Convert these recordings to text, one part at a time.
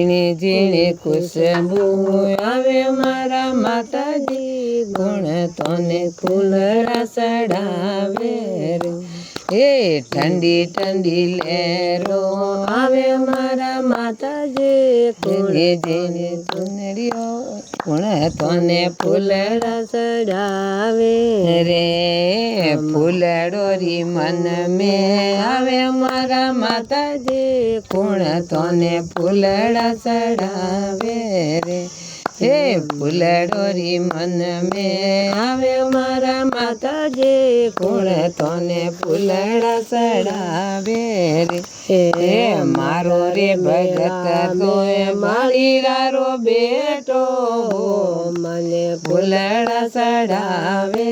ઝીણી ઝીણી ખુશબુ આવે મારા માતાજી, ગુણ તને ફૂલડા ચડાવે રે. એ ઠંડી ઠંડી લહેરો આવે મારા માતાજી, ઝીણી ઝીણી ચુનરીઓ ગુણ તને ફૂલડા ચડાવે રે. ફૂલડો રી મન મેં આવે મારા માતાજી, ગુણ તને ફૂલડા ચડાવે રે. હે ફૂલડો રી મન મેં આવે મારા માતાજી, ગુણ તને ફૂલડા ચડાવે રે. હે મારો રે ભગત તોય માળીરારો બેટો, મને ફૂલડા ચડાવે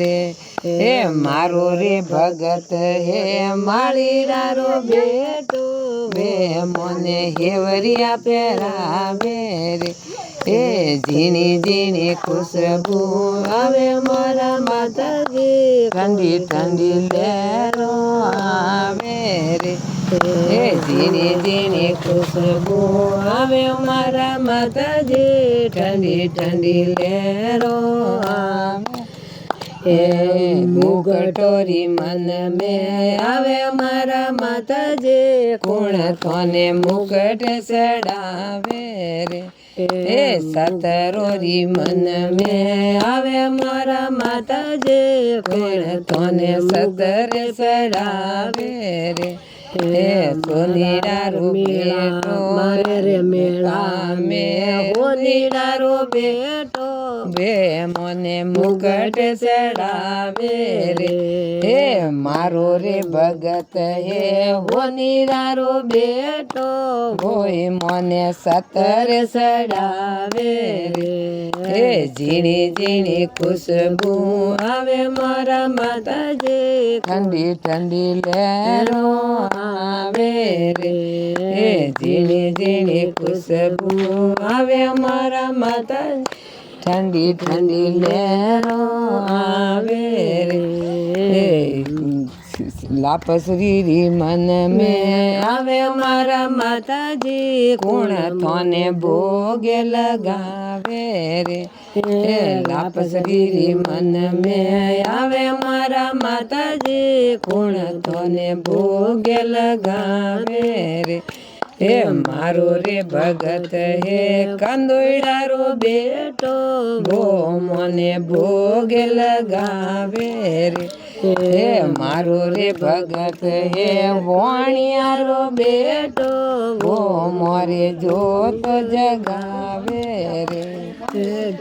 રે. હે મારો રે ભગત હે માળીરારો બેટો, બે મને હેવરિયા પહેરાવે રે. એ ઝીણી ઝીણી ખુશબુ આવે મારા માતાજી, ઠંડી ઠંડી લહેરો આવે રે. એ ઝીણી ઝીણી ખુશબુ આવે મારા માતાજી, ઠંડી ઠંડી લહેરો આવે. એ મુગટોરી મન મેં આવે મારા માતાજી, ગુણ તને મુગટ ચડાવે રે. એ સતરોરી મન મેં આવે મારા માતાજી, ગુણ તને સતર ચડાવે રે. હે સોનીડારો બેટો મારે રે મેળા મેં, સોનીડારો બેટો બે મને મુગટ ચડાવે રે. હે મારો રે ભગત હે હોનીરારો બેટો, હોય મને સતર ચડાવે રે. હે ઝીણી ઝીણી ખુશબુ આવે મારા માતાજી, ઠંડી ઠંડી લહેરો આવે રે. હે ઝીણી ઝીણી ખુશબુ આવે મારા માતાજી, ઠંડી ઠંડી લહેરો આવે રે. લાપસરી મન મેં આવે મારા માતાજી, ગુણ તને ભોગે લગાવે રે. લાપસરી મન મેં આવે મારા માતાજી, ગુણ તને ભોગે લગાવે રે. હે મારો રે ભગત હે કંદોડારો બેટો, ભો મને ભોગે લગાવે રે. હે મારો રે ભગત હે વાણિયારો બેટો, ભો મોરે જોત જગાવે રે.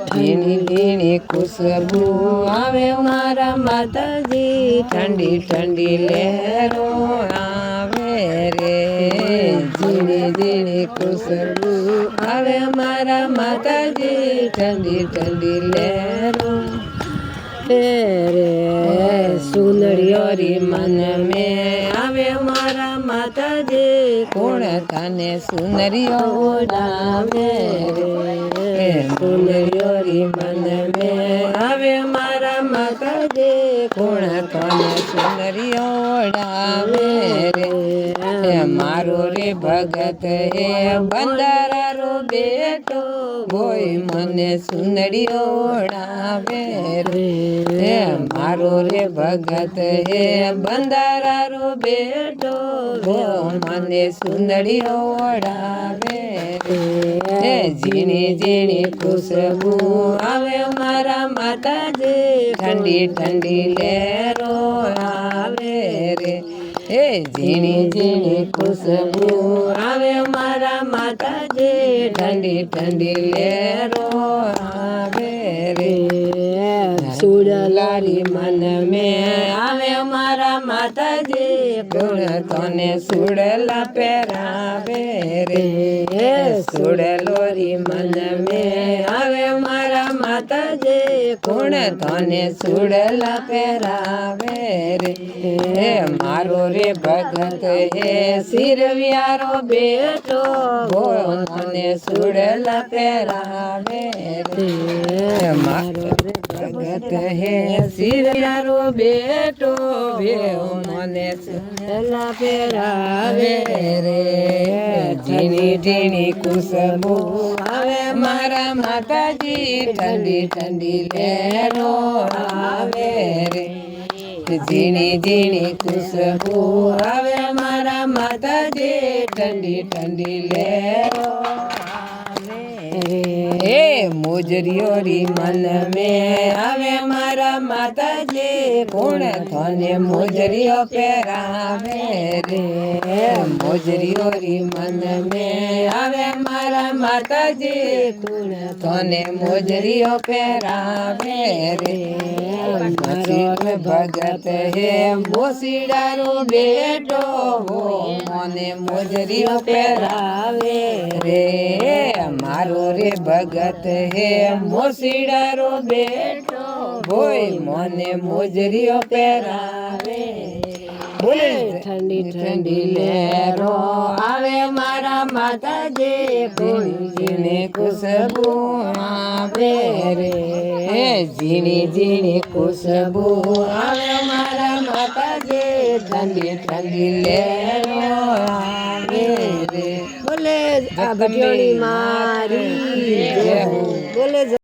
ઝીણી ઝીણી ખુશબુ આવે મારા માતાજી, ઠંડી ઠંડી લહેરો આવે રે. ઝીણી ઝીણી ખુશબુ આવે મારા માતાજી, ઠંડી ઠંડી લહેરો રે. સુનરિયોરી મન મેં આવે મારા માતાજી, ગુણ તને સુનરિયો ઓડાવે રે. સુનરિયોરી મન મેં આવે મારા માતાજી, ગુણ તને સુનરિયો ઓડાવે રે. મારો રે ભગત હે બંધારારો બેટો, હોય મને સુનડીઓ ઓડાવે રે. મારો રે ભગત હે બંધારારો બેટો, મને સુનડીઓ ઓડાવે રે. ઝીણી ઝીણી ખુશબુ આવે મારા માતાજી, ઠંડી ઠંડી લહેરો આવે રે. હે ઝીણી ઝીણી ખુશબુ આવે મારા માતાજી, ઠંડી ઠંડી લહેરો આવે રે. સુડલારી મન મેં આવે મારા માતાજી, ગુણ તને સુડલા પહેરાવે રે. સુડલોરી મન મેં આવે મારા માતાજી, કોણ તને સુડલા પહેરાવે રે મારો રે ભગત હે શિરવ્યારો બેટો મને સુડલા પહેરાવે રે મારો રે ભગત હે શિરવ્યારો બેટો મને સુડલા પહેરાવે રે ઝીણી ઝીણી ખુશબુ આવે મારા માતાજી ઠંડી ઠંડી લહેરો આવે રે ઝીણી ઝીણી ખુશબુ આવે મારા માતાજી ઠંડી ઠંડી લહેરો હે મોજરીઓ રી મન મેં આવે મારા માતાજી કોણ તને મોજરીઓ પહેરાવે રે મોજરીઓ રી મન મેં આવે મારા માતાજી કોણ તને મોજરીઓ પહેરાવે રે મારો ભગત હે બોસીડારો બેટો મને મોજરીઓ પહેરાવે રે મારો રે ભગત હે મોસીડારો બેટો હોય મને મોજરીઓ પહેરાવે બોલે ઠંડી ઠંડી લહેરો આવે મારા માતાજી કોઈને ખુશબુ આવે રે ઝીણી ઝીણી ખુશબુ આવે મારા માતાજી ઠંડી ઠંડી લહેરો આવે રે બોલે આ ભટિયોની મારી જય હો બોલે